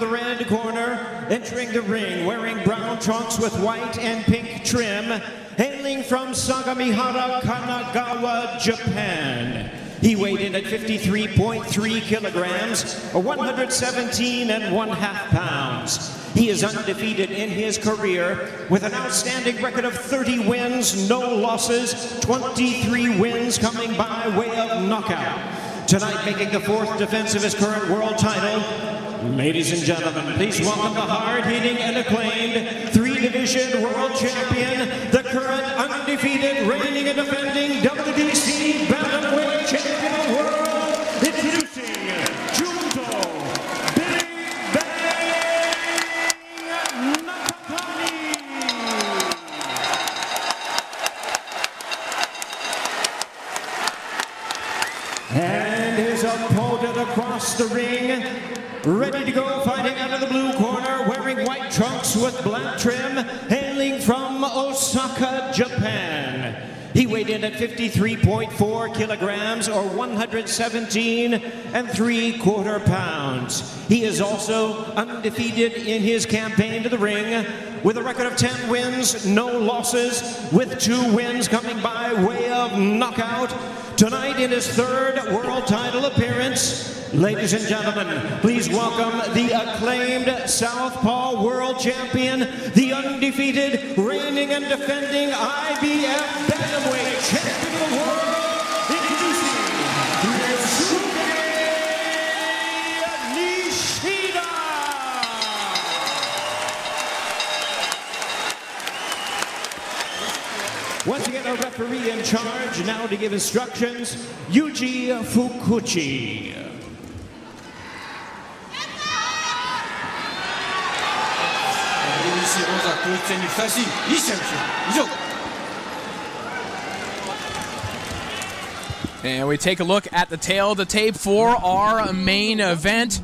of the red corner, entering the ring, wearing brown trunks with white and pink trim, hailing from Sagamihara, Kanagawa, Japan. He weighed in at 53.3 kilograms, or 117 and 1/2 pounds. He is undefeated in his career with an outstanding record of 30 wins, no losses, 23 wins coming by way of knockout. Tonight, making the 4th defense of his current world title, ladies and gentlemen, please welcome the hard-hitting and acclaimed 3-division world champion, the current undefeated, reigning and defending WBC bantamweight champion of the world, introducing Junto Nakatani. And his opponent across the ring, ready to go, fighting out of the blue corner, wearing white trunks with black trim, hailing from Osaka, Japan. He weighed in at 53.4 kilograms, or 117 and 3/4 pounds. He is also undefeated in his campaign to the ring, with a record of 10 wins, no losses, with 2 wins coming by way of knockout. Tonight, in his 3rd world title appearance, ladies and gentlemen, please welcome the acclaimed Southpaw world champion, the undefeated, reigning and defending IBF bantamweight champion of the world, introducing Ryosuke Nishida. Once again, a referee in charge, now to give instructions, Yuji Fukuchi. And we take a look at the tail of the tape for our main event.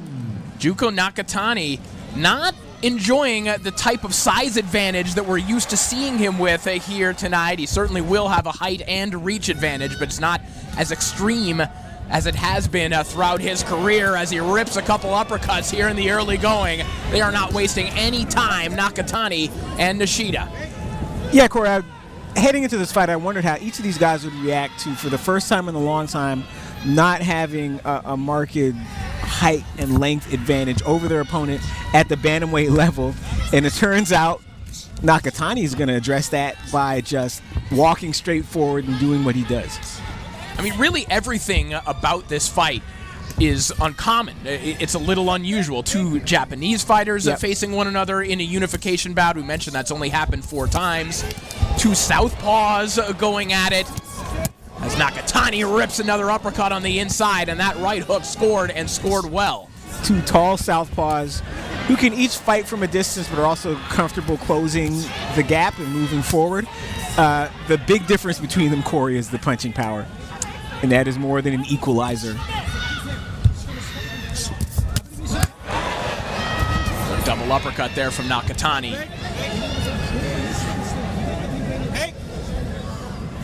Junto Nakatani not enjoying the type of size advantage that we're used to seeing him with here tonight. He certainly will have a height and reach advantage, but it's not as extreme as it has been throughout his career as he rips a couple uppercuts here in the early going. They are not wasting any time, Nakatani and Nishida. Yeah, Corey, heading into this fight, I wondered how each of these guys would react to, for the first time in a long time, not having a marked height and length advantage over their opponent at the bantamweight level. And it turns out Nakatani is going to address that by just walking straight forward and doing what he does. I mean, really everything about this fight is uncommon. It's a little unusual. 2 Japanese fighters facing one another in a unification bout. We mentioned that's only happened 4 times. 2 southpaws going at it. As Nakatani rips another uppercut on the inside, and that right hook scored, and scored well. 2 tall southpaws who can each fight from a distance but are also comfortable closing the gap and moving forward. The big difference between them, Corey, is the punching power, and that is more than an equalizer. Double uppercut there from Nakatani.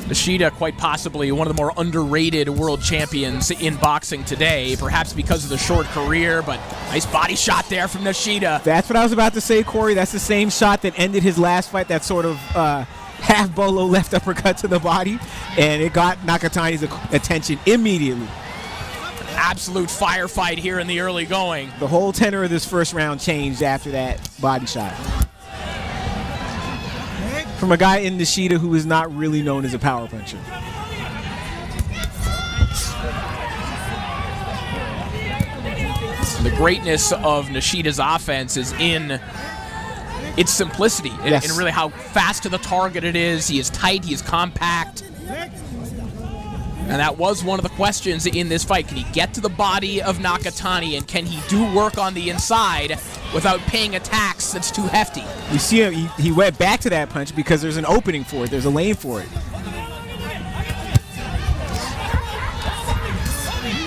Nishida, quite possibly one of the more underrated world champions in boxing today, perhaps because of the short career, but nice body shot there from Nishida. That's what I was about to say, Corey. That's the same shot that ended his last fight, that sort of half bolo left uppercut to the body, and it got Nakatani's attention immediately. Absolute firefight here in the early going. The whole tenor of this first round changed after that body shot. From a guy in Nishida who is not really known as a power puncher. The greatness of Nishida's offense is in its simplicity, yes, and really how fast to the target it is. He is tight, he is compact. And that was one of the questions in this fight. Can he get to the body of Nakatani, and can he do work on the inside without paying a tax that's too hefty? You see him, he went back to that punch because there's an opening for it. There's a lane for it.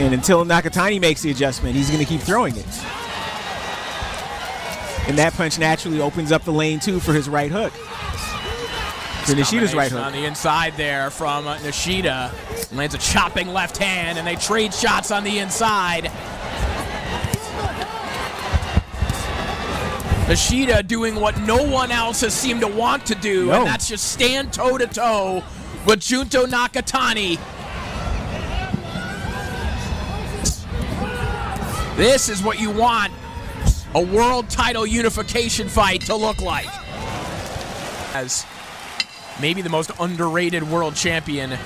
And until Nakatani makes the adjustment, he's going to keep throwing it. And that punch naturally opens up the lane, too, for his right hook. To Nishida's right hook. On the inside there from Nishida. Lands a chopping left hand, and they trade shots on the inside. Nishida doing what no one else has seemed to want to do, and that's just stand toe-to-toe with Junto Nakatani. This is what you want a world title unification fight to look like. As maybe the most underrated world champion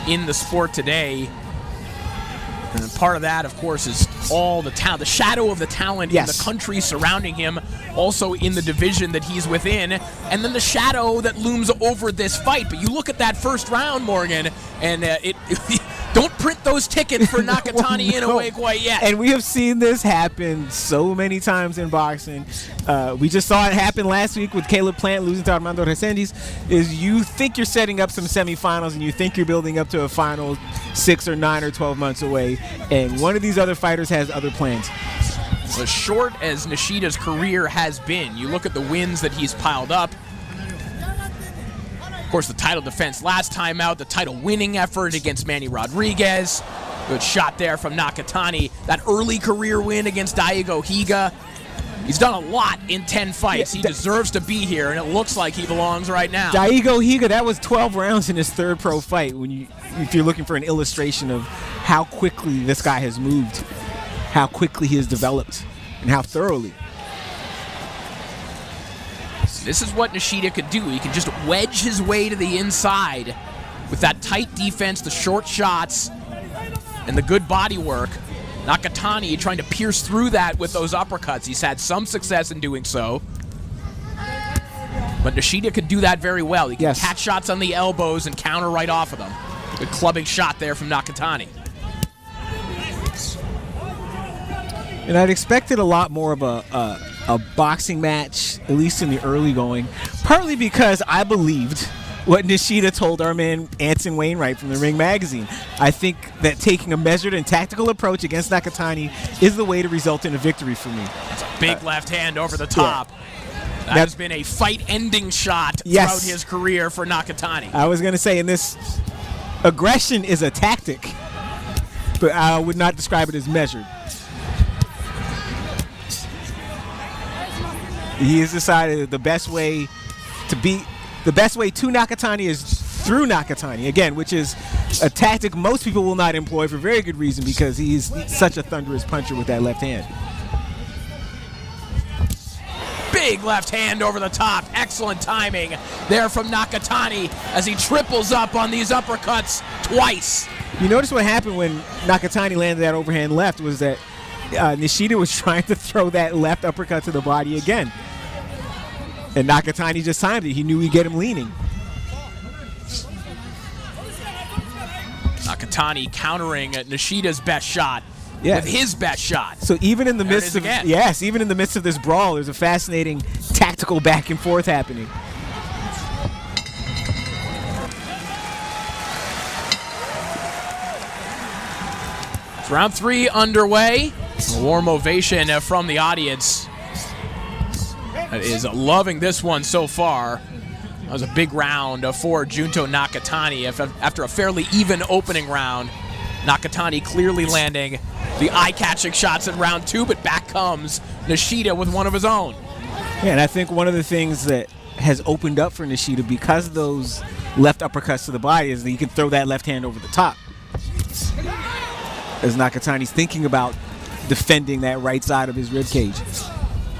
in the sport today. And part of that, of course, is all the talent, the shadow of the talent in the country surrounding him, also in the division that he's within, and then the shadow that looms over this fight. But you look at that first round, Morgan, and don't print those tickets for Nakatani in a way quite yet. And we have seen this happen so many times in boxing. We just saw it happen last week with Caleb Plant losing to Armando Resendiz. Is you think you're setting up some semifinals and you think you're building up to a final 6 or 9 or 12 months away, and one of these other fighters has other plans. As short as Nishida's career has been, you look at the wins that he's piled up. Of course, the title defense last time out, the title winning effort against Manny Rodriguez. Good shot there from Nakatani. That early career win against Daigo Higa. He's done a lot in 10 fights. He deserves to be here, and it looks like he belongs right now. Daigo Higa, that was 12 rounds in his third pro fight. If you're looking for an illustration of how quickly this guy has moved, how quickly he has developed, and how thoroughly. This is what Nishida could do. He can just wedge his way to the inside with that tight defense, the short shots, and the good body work. Nakatani trying to pierce through that with those uppercuts. He's had some success in doing so. But Nishida could do that very well. He can catch shots on the elbows and counter right off of them. Good clubbing shot there from Nakatani. And I'd expected a lot more of a boxing match, at least in the early going, partly because I believed what Nishida told our man Anson Wainwright from the Ring Magazine. I think that taking a measured and tactical approach against Nakatani is the way to result in a victory for me. That's a big left hand over the top. That has been a fight-ending shot throughout his career for Nakatani. I was going to say, in this, aggression is a tactic, but I would not describe it as measured. He has decided that the best way to Nakatani is through Nakatani, again, which is a tactic most people will not employ for very good reason, because he's such a thunderous puncher with that left hand. Big left hand over the top. Excellent timing there from Nakatani as he triples up on these uppercuts twice. You notice what happened when Nakatani landed that overhand left was that Nishida was trying to throw that left uppercut to the body again. And Nakatani just timed it. He knew he'd get him leaning. Nakatani countering Nishida's best shot with his best shot. So even in the midst of even in the midst of this brawl, there's a fascinating tactical back and forth happening. It's round 3 underway. A warm ovation from the audience that is loving this one so far. That was a big round for Junto Nakatani. After a fairly even opening round, Nakatani clearly landing the eye-catching shots in round 2, but back comes Nishida with one of his own. Yeah, and I think one of the things that has opened up for Nishida because of those left uppercuts to the body is that he can throw that left hand over the top. As Nakatani's thinking about defending that right side of his ribcage.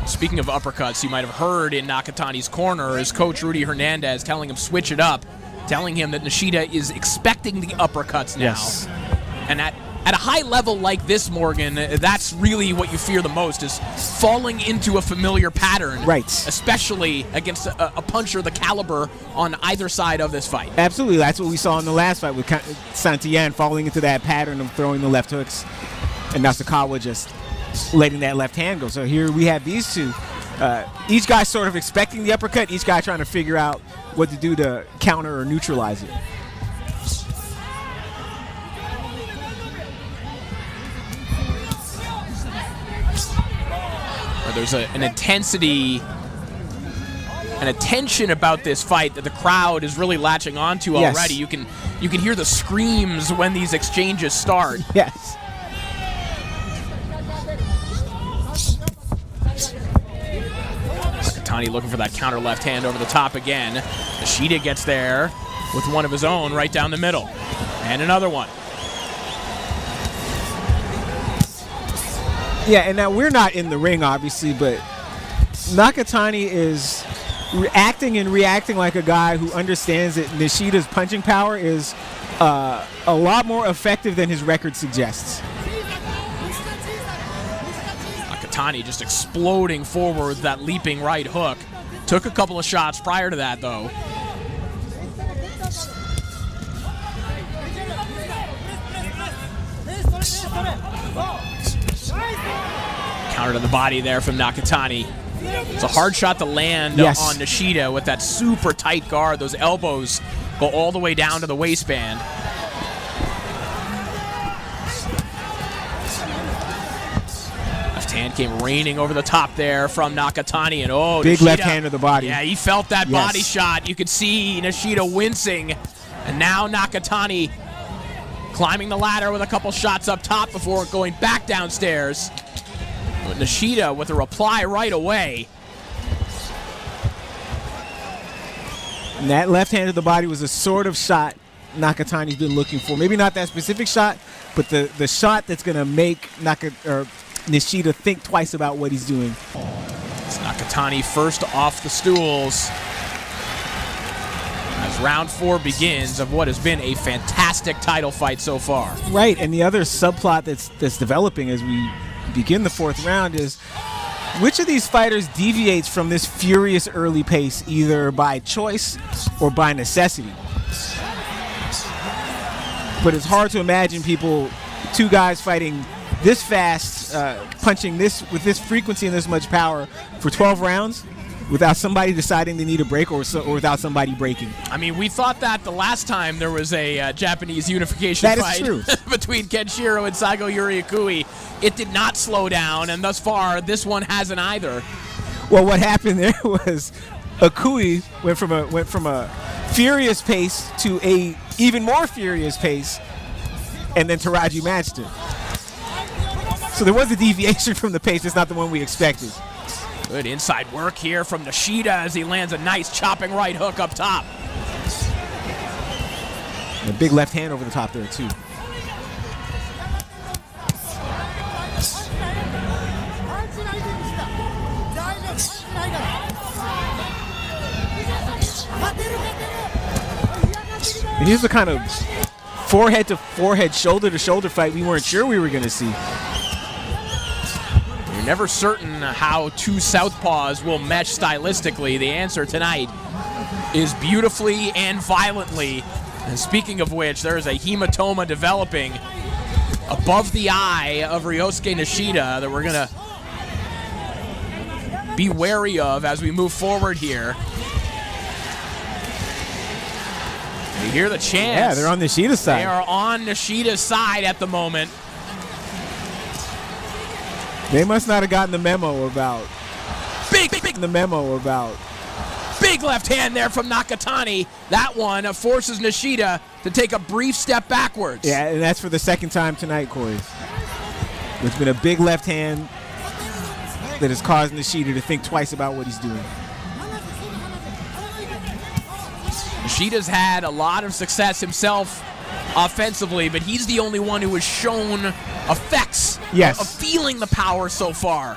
Speaking of uppercuts, you might have heard in Nakatani's corner his coach Rudy Hernandez telling him switch it up, telling him that Nishida is expecting the uppercuts now. Yes. And at a high level like this, Morgan, that's really what you fear the most, is falling into a familiar pattern. Right. Especially against a puncher the caliber on either side of this fight. Absolutely. That's what we saw in the last fight with Santillan, falling into that pattern of throwing the left hooks and Nasukawa just letting that left hand go. So here we have these two. Each guy sort of expecting the uppercut, each guy trying to figure out what to do to counter or neutralize it. There's an intensity and a tension about this fight that the crowd is really latching onto already. You can hear the screams when these exchanges start. Yes. Nakatani looking for that counter left hand over the top again. Nishida gets there with one of his own right down the middle. And another one. Yeah, and now we're not in the ring, obviously, but Nakatani is acting and reacting like a guy who understands that Nishida's punching power is a lot more effective than his record suggests. Nakatani just exploding forward with that leaping right hook. Took a couple of shots prior to that, though. Counter to the body there from Nakatani. It's a hard shot to land on Nishida with that super tight guard. Those elbows go all the way down to the waistband. Left hand came raining over the top there from Nakatani. And big Nishida, left hand to the body. Yeah, he felt that body shot. You could see Nishida wincing. And now Nakatani climbing the ladder with a couple shots up top before going back downstairs. But Nishida with a reply right away. And that left hand to the body was a sort of shot Nakatani's been looking for. Maybe not that specific shot, but the shot that's going to make Nishida think twice about what he's doing. It's Nakatani first off the stools as round 4 begins of what has been a fantastic title fight so far. Right, and the other subplot that's developing as we begin the 4th round is which of these fighters deviates from this furious early pace either by choice or by necessity. But it's hard to imagine two guys fighting this fast, punching this with this frequency and this much power for 12 rounds without somebody deciding they need a break or without somebody breaking. I mean, we thought that the last time there was a Japanese unification fight between Kenshiro and Saigo Yuriakui. It did not slow down, and thus far, this one hasn't either. Well, what happened there was Akui went from a furious pace to a even more furious pace, and then Taraji matched it. So there was a deviation from the pace. It's not the one we expected. Good inside work here from Nishida as he lands a nice chopping right hook up top. And a big left hand over the top there, too. And here's the kind of forehead to forehead, shoulder to shoulder fight we weren't sure we were going to see. You're never certain how two southpaws will mesh stylistically. The answer tonight is beautifully and violently. And speaking of which, there is a hematoma developing above the eye of Ryosuke Nishida that we're going to be wary of as we move forward here. You hear the chants. Yeah, they're on Nishida's side. They are on Nishida's side at the moment. They must not have gotten the memo about big left hand there from Nakatani. That one forces Nishida to take a brief step backwards. Yeah, and that's for the second time tonight, Corey. There's been a big left hand that has caused Nishida to think twice about what he's doing. Nishida's had a lot of success himself offensively, but he's the only one who has shown effects of feeling the power so far.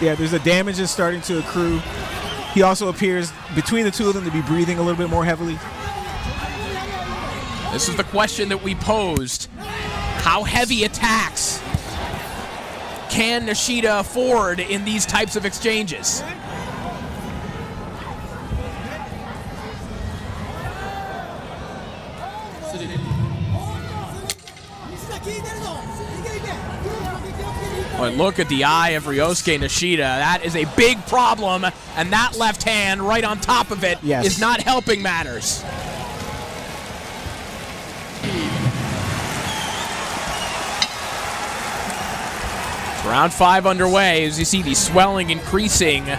Yeah, there's a damage that's starting to accrue. He also appears, between the two of them, to be breathing a little bit more heavily. This is the question that we posed. How heavy attacks can Nishida afford in these types of exchanges? But look at the eye of Ryosuke Nishida. That is a big problem, and that left hand right on top of it is not helping matters. Round 5 underway as you see the swelling increasing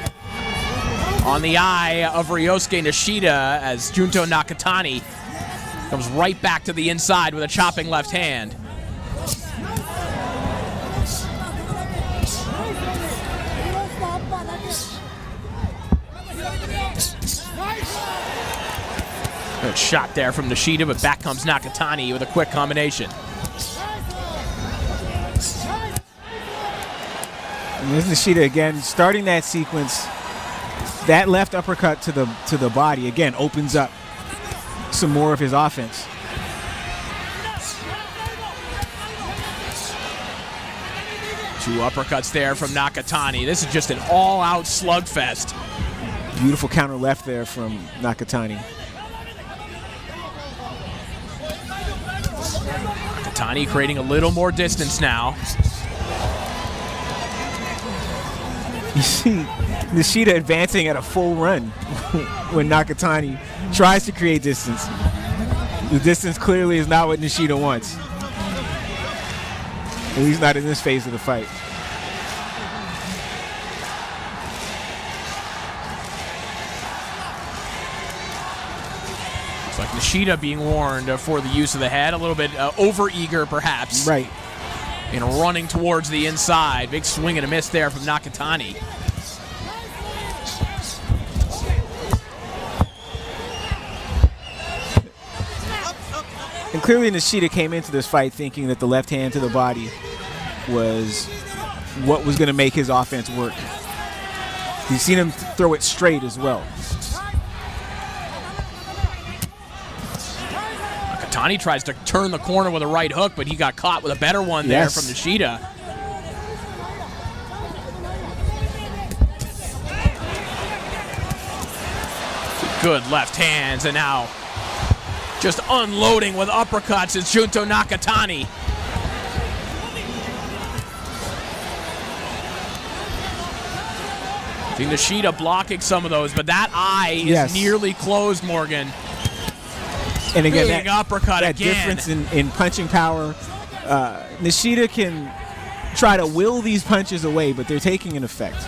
on the eye of Ryosuke Nishida as Junto Nakatani comes right back to the inside with a chopping left hand. Good shot there from Nishida, but back comes Nakatani with a quick combination. And there's Nishida again, starting that sequence. That left uppercut to the body again opens up some more of his offense. Two uppercuts there from Nakatani. This is just an all-out slugfest. Beautiful counter left there from Nakatani. Nakatani creating a little more distance now. You see Nishida advancing at a full run when Nakatani tries to create distance. The distance clearly is not what Nishida wants. At least not in this phase of the fight. It's like Nishida being warned for the use of the head, a little bit over-eager perhaps. Right. And running towards the inside. Big swing and a miss there from Nakatani. And clearly Nishida came into this fight thinking that the left hand to the body was what was going to make his offense work. You've seen him throw it straight as well. Nakatani tries to turn the corner with a right hook, but he got caught with a better one there from Nishida. Good left hands, and now just unloading with uppercuts is Junto Nakatani. See Nishida blocking some of those, but that eye is nearly closed, Morgan. And again, big uppercut that again. difference in punching power. Nishida can try to will these punches away, but they're taking an effect.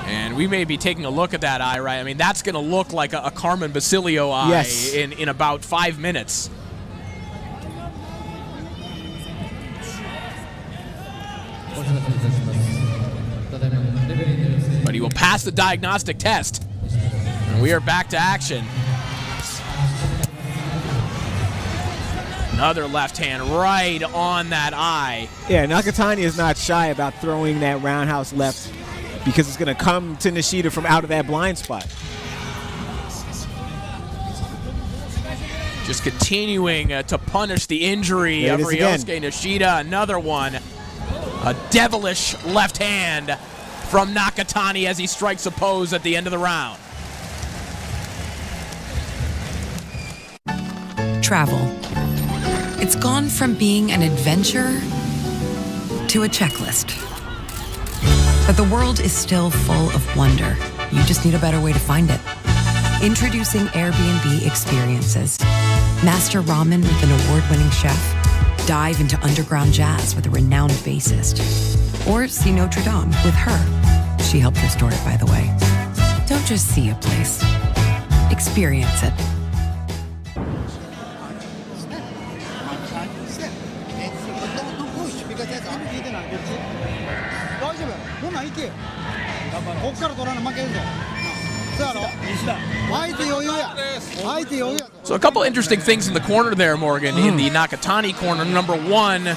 And we may be taking a look at that eye, right? I mean, that's going to look like a Carmen Basilio eye in about 5 minutes. But he will pass the diagnostic test. And we are back to action. Another left hand right on that eye. Yeah, Nakatani is not shy about throwing that roundhouse left because it's going to come to Nishida from out of that blind spot. Just continuing to punish the injury of Ryosuke Nishida. Another one. A devilish left hand from Nakatani as he strikes a pose at the end of the round. Travel. It's gone from being an adventure to a checklist. But the world is still full of wonder. You just need a better way to find it. Introducing Airbnb Experiences. Master ramen with an award-winning chef. Dive into underground jazz with a renowned bassist. Or see Notre Dame with her. She helped restore it, by the way. Don't just see a place. Experience it. So a couple interesting things in the corner there, Morgan, in the Nakatani corner. Number one,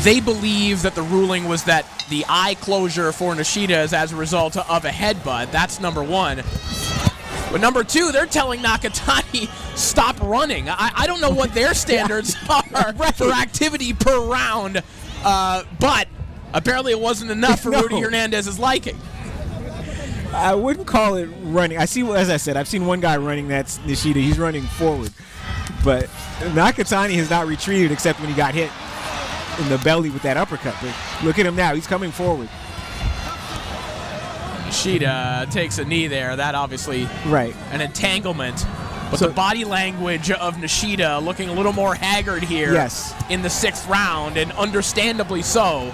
they believe that the ruling was that the eye closure for Nishida is as a result of a headbutt. That's number one. But number two, they're telling Nakatani, stop running. I don't know what their standards are for activity per round, but apparently it wasn't enough for Rudy Hernandez's liking. I wouldn't call it running. As I said, I've seen one guy running, that's Nishida. He's running forward. But Nakatani has not retreated except when he got hit in the belly with that uppercut. But look at him now. He's coming forward. Nishida takes a knee there. That obviously an entanglement. But the body language of Nishida looking a little more haggard here in the 6th round, and understandably so.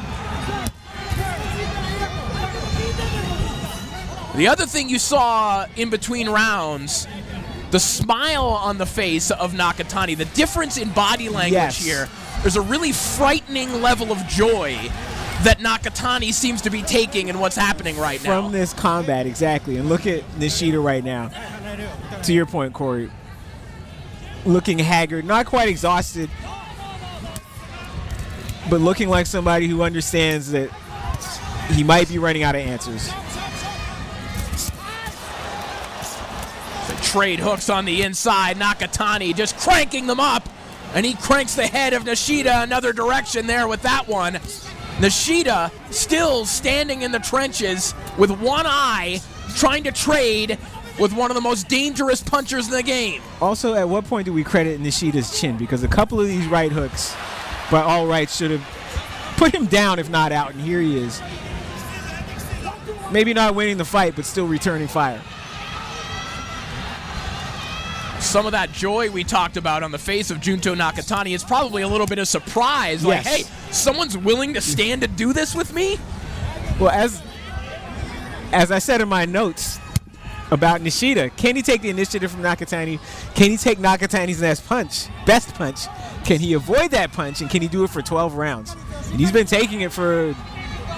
The other thing you saw in between rounds, the smile on the face of Nakatani, the difference in body language here. There's a really frightening level of joy that Nakatani seems to be taking in what's happening right now. From this combat, exactly. And look at Nishida right now. To your point, Corey. Looking haggard, not quite exhausted, but looking like somebody who understands that he might be running out of answers. Trade hooks on the inside. Nakatani just cranking them up, and he cranks the head of Nishida another direction there with that one. Nishida still standing in the trenches with one eye, trying to trade with one of the most dangerous punchers in the game. Also, at what point do we credit Nishida's chin? Because a couple of these right hooks, by all rights, should have put him down, if not out, and here he is. Maybe not winning the fight, but still returning fire. Some of that joy we talked about on the face of Junto Nakatani is probably a little bit of surprise. Like, Yes. hey, someone's willing to stand to do this with me? Well, as I said in my notes about Nishida, can he take the initiative from Nakatani? Can he take Nakatani's best punch? Can he avoid that punch, and can he do it for 12 rounds? And he's been taking it for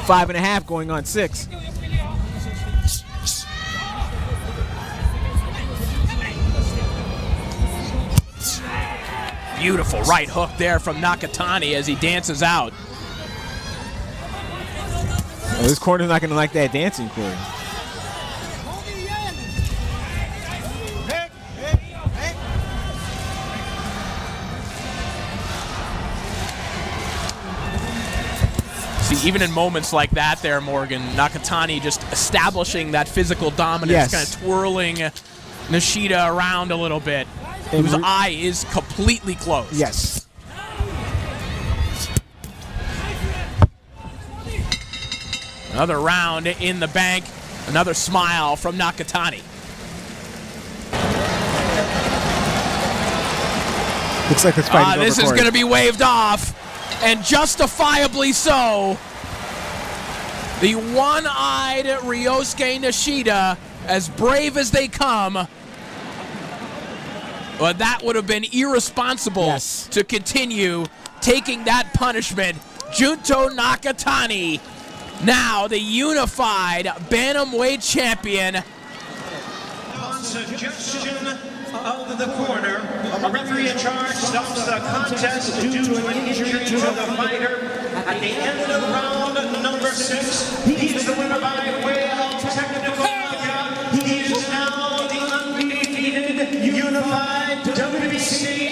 5.5, going on 6. Beautiful right hook there from Nakatani as he dances out. Well, this corner's not going to like that dancing, Corey. See, even in moments like that there, Morgan, Nakatani just establishing that physical dominance, Yes. kind of twirling Nishida around a little bit, whose eye is completely closed. Yes. Another round in the bank, another smile from Nakatani. Looks like this fight is over, This is Corey. going to be waved off, and justifiably so. The one-eyed Ryosuke Nishida, as brave as they come, but that would have been irresponsible Yes. to continue taking that punishment. Junto Nakatani, now the unified bantamweight champion. On suggestion of the corner, a referee in charge stops the contest due to an injury to the fighter. At the end of round number 6, he is the winner by way of technical knockout. He is now the undefeated, unified WBC